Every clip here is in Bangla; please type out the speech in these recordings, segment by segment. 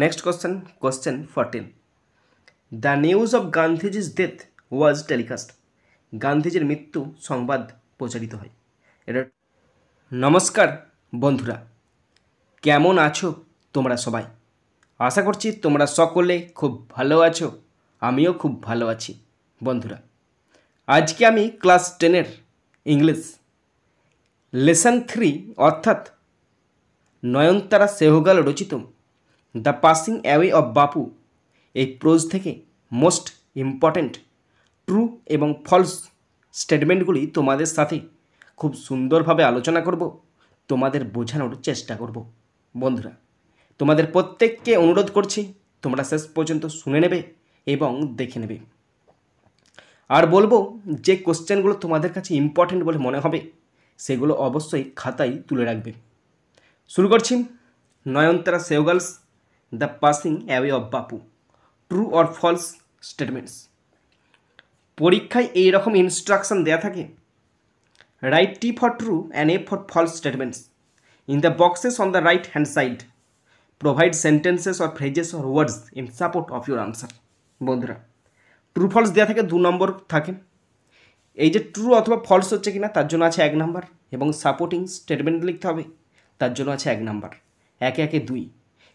Next question, question 14. The news of Gandhiji's death was telecast. গান্ধীজির মৃত্যু সংবাদ প্রচারিত হয়। এটা নমস্কার বন্ধুরা, কেমন আছো তোমরা সবাই? আশা করছি তোমরা সকলে খুব ভালো আছো, আমিও খুব ভালো আছি। বন্ধুরা, আজকে আমি ক্লাস 10-এর ইংলিশ লেসন 3 অর্থাৎ নয়নতারা সেহগাল রচিত দ্য পাসিং অ্যাওয়ে অফ বাপু এই প্রোজ থেকে মোস্ট ইম্পর্ট্যান্ট ট্রু এবং ফলস স্টেটমেন্টগুলি তোমাদের সাথে খুব সুন্দরভাবে আলোচনা করব, তোমাদের বোঝানোর চেষ্টা করব। বন্ধুরা, তোমাদের প্রত্যেককে অনুরোধ করছি তোমরা শেষ পর্যন্ত শুনে নেবে এবং দেখে নেবে। আর বলবো যে কোশ্চেনগুলো তোমাদের কাছে ইম্পর্ট্যান্ট বলে মনে হবে সেগুলো অবশ্যই খাতায় তুলে রাখবে। শুরু করছি। Nayantara Sahgal's the passing away of Bapu, true or false statements. পরীক্ষায় এই রকম ইনস্ট্রাকশন দেয়া থাকে, write T for true and F for false statements. In the boxes on the right hand side provide sentences or phrases or words in support of your answer. বন্ধুরা, ট্রু ফলস দেওয়া থাকে 2 নম্বর থাকে। এই যে ট্রু অথবা ফলস হচ্ছে কিনা তার জন্য আছে 1 নাম্বার, এবং সাপোর্টিং স্টেটমেন্ট লিখতে হবে তার জন্য আছে 1 নাম্বার। একে একে 2,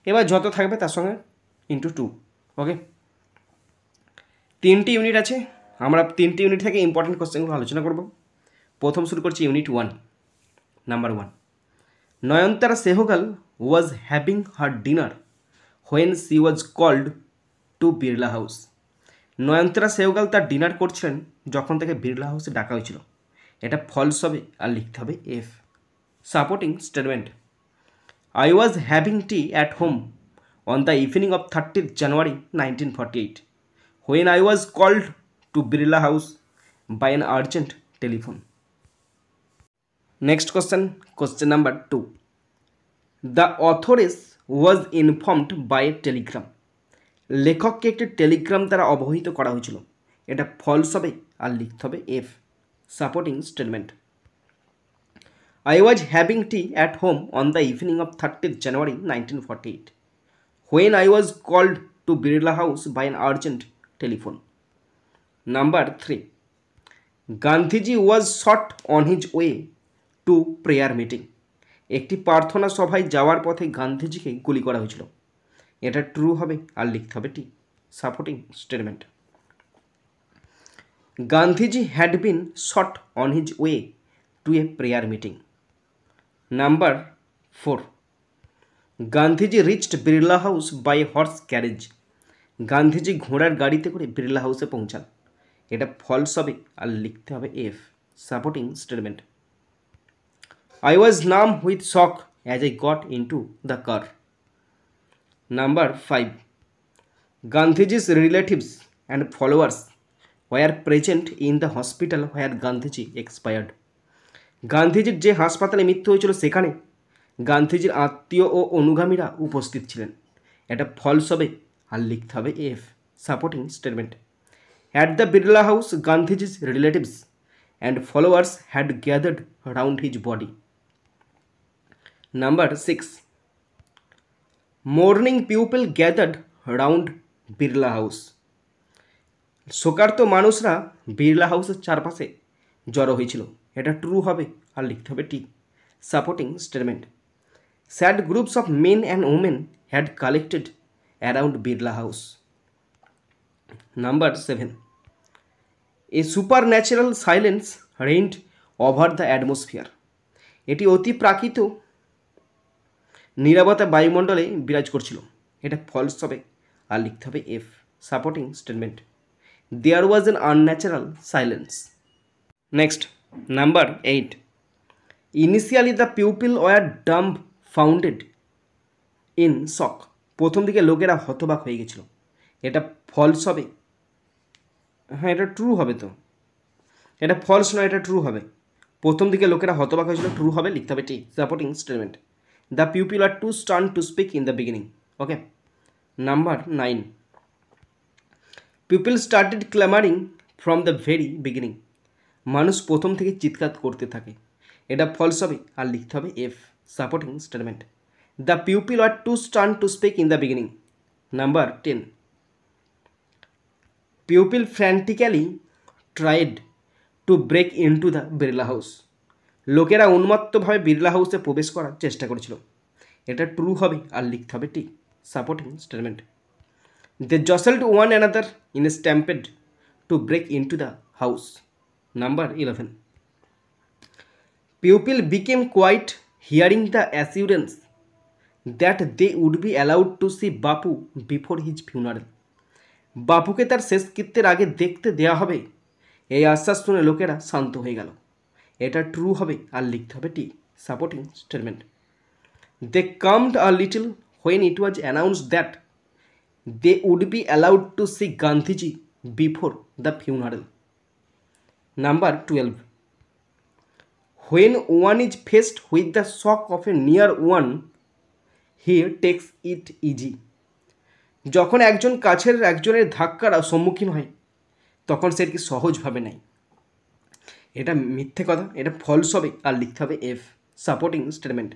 এবার যত থাকবে তার সঙ্গে ইন্টু 2। ওকে, 3টি ইউনিট আছে, আমরা 3টি ইউনিট থেকে ইম্পর্টেন্ট কোশ্চেনগুলো আলোচনা করব। প্রথম শুরু করছি unit 1, number 1। Nayantara Sahgal was having her dinner when she was called to Birla house. Nayantara Sahgal তার ডিনার করছিলেন যখন তাকে বিড়লা হাউসে ডাকা হয়েছিল। এটা ফলস হবে আর লিখতে হবে F. Supporting statement, I was having tea at home on the evening of 30th January 1948 when I was called to Birla House by an urgent telephone. Next question, question number 2. The authoress was informed by a telegram. লেখককে একটি টেলিগ্রাম দ্বারা অবহিত করা হয়েছিল। এটা ফলস হবে আর লিখতে হবে F. Supporting statement, I was having tea at home on the evening of 30th January 1948 when I was called to Birla House by an urgent telephone. Number 3. Gandhiji was shot on his way to prayer meeting. একটি প্রার্থনা সভায় যাওয়ার পথে গান্ধীজিকে গুলি করা হয়েছিল। এটা ট্রু হবে আর লিখতে হবে T. Supporting statement, Gandhiji had been shot on his way to a prayer meeting. Number 4. Gandhiji reached Birla House by horse carriage. Gandhiji ঘোড়ার গাড়িতে করে বিড়লা হাউসে পৌঁছান। এটা ফলস হবে আর লিখতে হবে F. Supporting statement, I was numb with shock as I got into the car. Number 5. Gandhiji's relatives and followers were present in the hospital where Gandhiji expired. গান্ধীজির যে হাসপাতালে মৃত্যু হয়েছিল সেখানে গান্ধীজির আত্মীয় ও অনুগামীরা উপস্থিত ছিলেন। এটা ফলস হবে আর লিখতে হবে F. Supporting statement, at the Birla house Gandhiji's relatives and followers had gathered around his body. Number 6. Mourning people gathered around Birla house. শোকার্ত মানুষরা বিড়লা হাউসের চারপাশে জড়ো হয়েছিল। এটা ট্রু হবে আর লিখতে হবে T. Supporting statement, sad groups of men and women had collected around Birla house. Number 7. A supernatural silence reigned over the atmosphere. এটি অতি প্রাকৃত নীরবতা বায়ুমণ্ডলে বিরাজ করছিল। এটা ফলস হবে আর লিখতে হবে F. Supporting statement, there was an unnatural silence. Next, number 8. Initially the people were dumbfounded in shock. প্রথম দিকে লোকেরা হতবাক হয়ে গেছিল। এটা ফলস হবে, হ্যাঁ এটা ট্রু হবে তো। এটা ফলস নয়, এটা ট্রু হবে। প্রথম দিকে লোকেরা হতবাক হয়েছিল, ট্রু হবে, লিখতে হবে T. Supporting statement, the people are too stun to speak in the beginning. Okay, number 9. People started clamouring from the very beginning. মানুষ প্রথম থেকে চিৎকার করতে থাকে। এটা ফলস হবে আর লিখতে হবে F. Supporting statement, the people are too stun to speak in the beginning number 10, pupil frantically tried to break into the Birla house. লোকেরা উন্মত্তভাবে বিড়লা হাউসে প্রবেশ করার চেষ্টা করেছিল। এটা ট্রু হবে আর লিখতে হবে T, supporting statement. They jostled one another in a stampede to break into the house. Number 11, pupil became quiet hearing the assurance that they would be allowed to see Bapu before his funeral. বাপুকে তার শেষকৃত্যের আগে দেখতে দেওয়া হবে, এই আশ্বাস শুনে লোকেরা শান্ত হয়ে গেল। এটা ট্রু হবে আর লিখতে হবে T, supporting statement. They calmed a little when it was announced that they would be allowed to see Gandhiji before the funeral. Number 12, when one is faced with the shock of a near one he takes it easy. যখন একজন কাছের একজনের ধাক্কার সম্মুখীন হয় তখন সে কি সহজভাবে নেয়। এটা মিথ্যে কথা, এটা ফলস হবে আর লিখতে হবে F, supporting statement.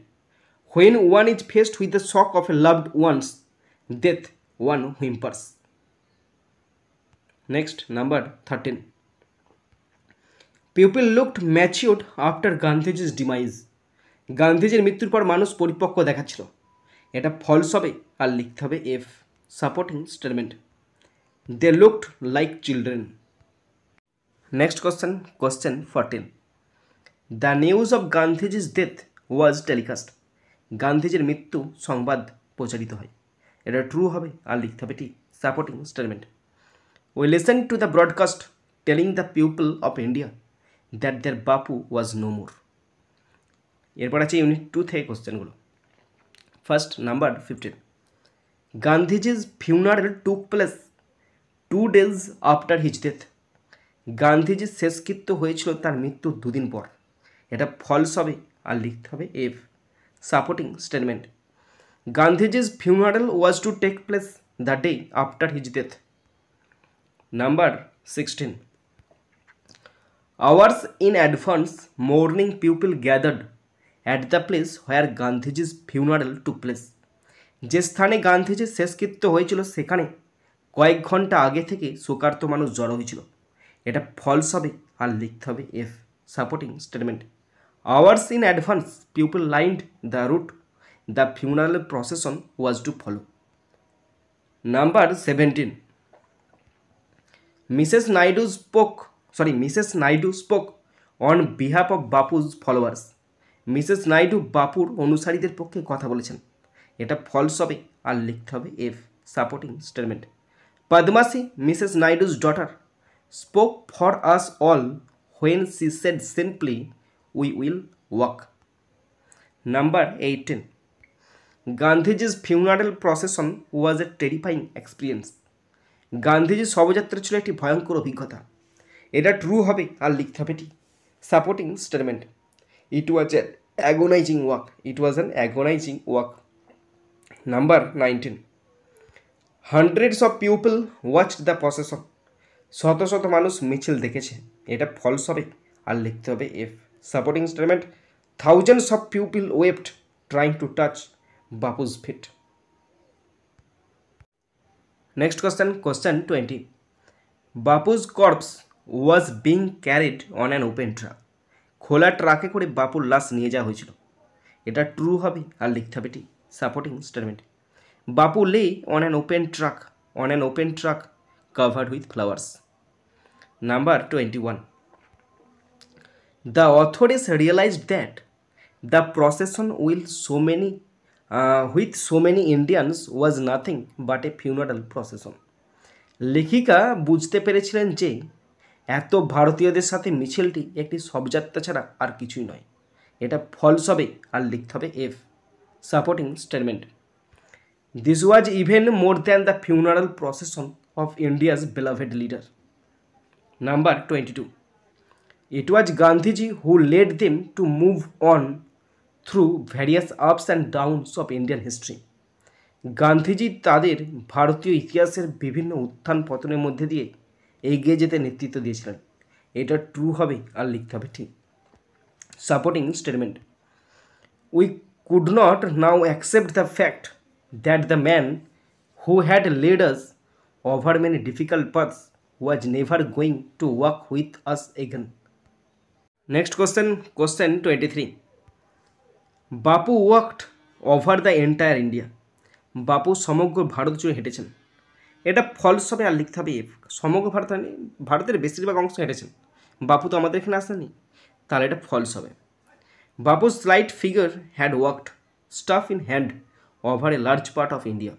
When one is faced with the shock of a loved one's death one whimpers. Next, number 13, people looked matured after গান্ধীজির ডিমাইজ। গান্ধীজির মৃত্যুর পর মানুষ পরিপক্ক দেখাচ্ছিল। এটা ফলস হবে আর লিখতে হবে F, supporting statement. They looked like children. Next question, question 14, the news of Gandhiji's death was telecast. গান্ধীজির মৃত্যু সংবাদ প্রচারিত হয়। এটা ট্রু হবে আর লিখতে হবে T, supporting statement. We listen to the broadcast telling the people of India that their Bapu was no more. এরপর আছে ইউনিট 2 থেকে কোশ্চেনগুলো। First, number 15, Gandhiji's funeral took place 2 days after his death. গান্ধীজির শেষকৃত্য হয়েছিল তার মৃত্যুর 2 দিন পর। এটা ফলস হবে আর লিখতে হবে F, supporting statement. Gandhiji's funeral was to take place the day after his death. Number 16, hours in advance morning people gathered at the place where Gandhiji's funeral took place. যে স্থানে গান্ধীজির শেষকৃত্য হয়েছিল সেখানে কয়েক ঘন্টা আগে থেকে শোকার্ত মানুষ জড়ো হয়েছিল। এটা ফলস হবে আর লিখতে হবে F, supporting statement. Hours in advance people lined the route the funeral procession was to follow. Number 17, Mrs Naidu spoke on behalf of Bapu's followers. Mrs Naidu বাপুর অনুসারীদের পক্ষে কথা বলেছেন। এটা ফলস হবে আর লিখতে হবে F, supporting statement. Padmaja, Mrs Naidu's daughter, spoke for us all when she said simply we will walk. Number 18, Gandhiji's funeral procession was a terrifying experience. গান্ধীজির শবযাত্রা ছিল একটি ভয়ঙ্কর অভিজ্ঞতা। এটা ট্রু হবে আর লিখতে হবে T, supporting statement. It was an agonising walk. Number 19, hundreds of people watched the procession. শত শত মানুষ মিছিল দেখেছে। এটা ফলস হবে আর লিখতে হবে F, supporting statement. Thousands of people wept trying to touch Bapu's feet. Next question, question 20, Bapu's corpse was being carried on an open truck. খোলা ট্রাকে করে বাপুর লাশ নিয়ে যাওয়া হয়েছিল। এটা ট্রু হবে আর লিখতে হবে T, supporting statement. Bapu lay on an open truck covered with flowers. Number 21, the authorities realized that the procession with so many Indians was nothing but a funeral procession. লেখিকা বুঝতে পেরেছিলেন যে এত ভারতীয়দের সাথে মিছিলটি একটি শবযাত্রা ছাড়া আর কিছুই নয়। এটা ফলস হবে আর লিখতে হবে F, supporting statement. This was even more than the funeral procession of India's beloved leader. Number 22, it was Gandhiji who led them to move on through various ups and downs of Indian history. Gandhiji তাদের ভারতীয় ইতিহাসের বিভিন্ন উত্থান পতনের মধ্যে দিয়ে এগিয়ে যেতে নেতৃত্ব দিয়েছিলেন। এটা ট্রু হবে আর লিখতে হবে ঠিক, supporting statement. We could not now accept the fact that the man who had led us over many difficult paths was never going to walk with us again. Next question, question 23. Bapu walked over the entire India. বাপু সমগ্র ভারত জুড়ে হেঁটেছেন। এটা ফলস হবে আর লিখতে হবে এফ। সমগ্র ভারত মানে ভারতের বেশিরভাগ অংশ হেঁটেছেন। বাপু তো আমাদের এখানে আসেনি, তাহলে এটা ফলস হবে। বাপুর slight figure had walked staff in hand over a large part of India.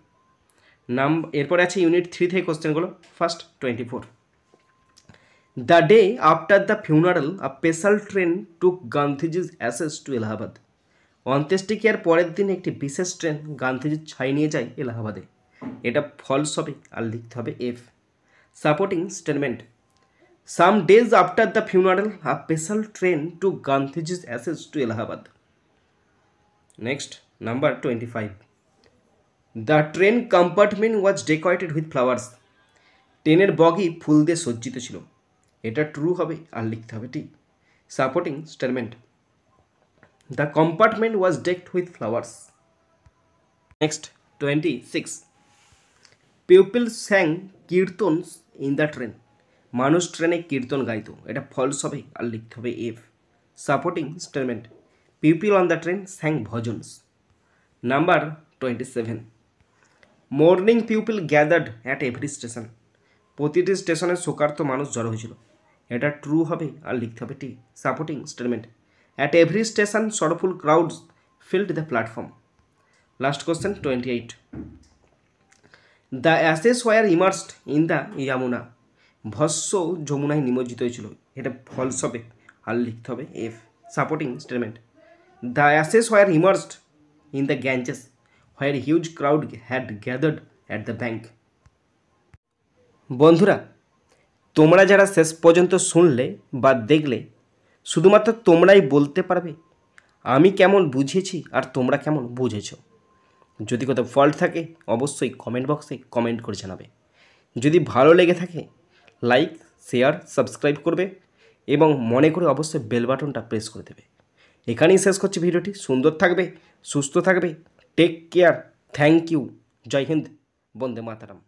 এরপরে আছে ইউনিট 3 থেকে কোশ্চেনগুলো। First 24. The day after the funeral a special train took Gandhiji's ashes to Allahabad. অন্ত্যেষ্টিক্রিয়ার পরের দিন একটি বিশেষ ট্রেন গান্ধীজির ছাই নিয়ে যায় এলাহাবাদে। এটা ফলস হবে আর লিখতে হবে F. Supporting statement, some days after the funeral a special train to Gandhiji's ashes to Allahabad. Next number 25. The train compartment was decorated with flowers. ট্রেনের বগি ফুল দিয়ে সজ্জিত ছিল। এটা ট্রু হবে আর লিখতে হবে T. Supporting statement, the compartment was decked with flowers. Next 26. People sang kirtans in the train. মানুষ ট্রেনে কীর্তন গাইত। এটা ফলস হবে আর লিখতে হবে F. Supporting statement, people on the train স্যাং bhajans. Number 27. Morning people gathered at every station. প্রতিটি স্টেশনে শোকার্ত মানুষ জড়ো হয়েছিল। এটা ট্রু হবে আর লিখতে হবে T. Supporting statement, at every station sorrowful crowds filled the platform. Last question 28. The ashes were immersed in the Yamuna. ভস্য যমুনায় নিমজ্জিত হয়েছিল। এটা ফলস হবে আর লিখতে হবে F. Supporting statement, the ashes were immersed in the Ganges where huge crowd had gathered at the bank. বন্ধুরা, তোমরা যারা শেষ পর্যন্ত শুনলে বা দেখলে, শুধুমাত্র তোমরাই বলতে পারবে আমি কেমন বুঝিয়েছি আর তোমরা কেমন বুঝেছ। যদি কোথাও ফল্ট থাকে অবশ্যই কমেন্ট বক্সে কমেন্ট করে জানাবে। যদি ভালো লেগে থাকে লাইক, শেয়ার, সাবস্ক্রাইব করবে এবং মনে করে অবশ্যই বেল বাটনটা প্রেস করে দেবে। এখানেই শেষ করছি ভিডিওটি। সুন্দর থাকবে, সুস্থ থাকবে, take care, thank you, Jai Hind, Vande Mataram.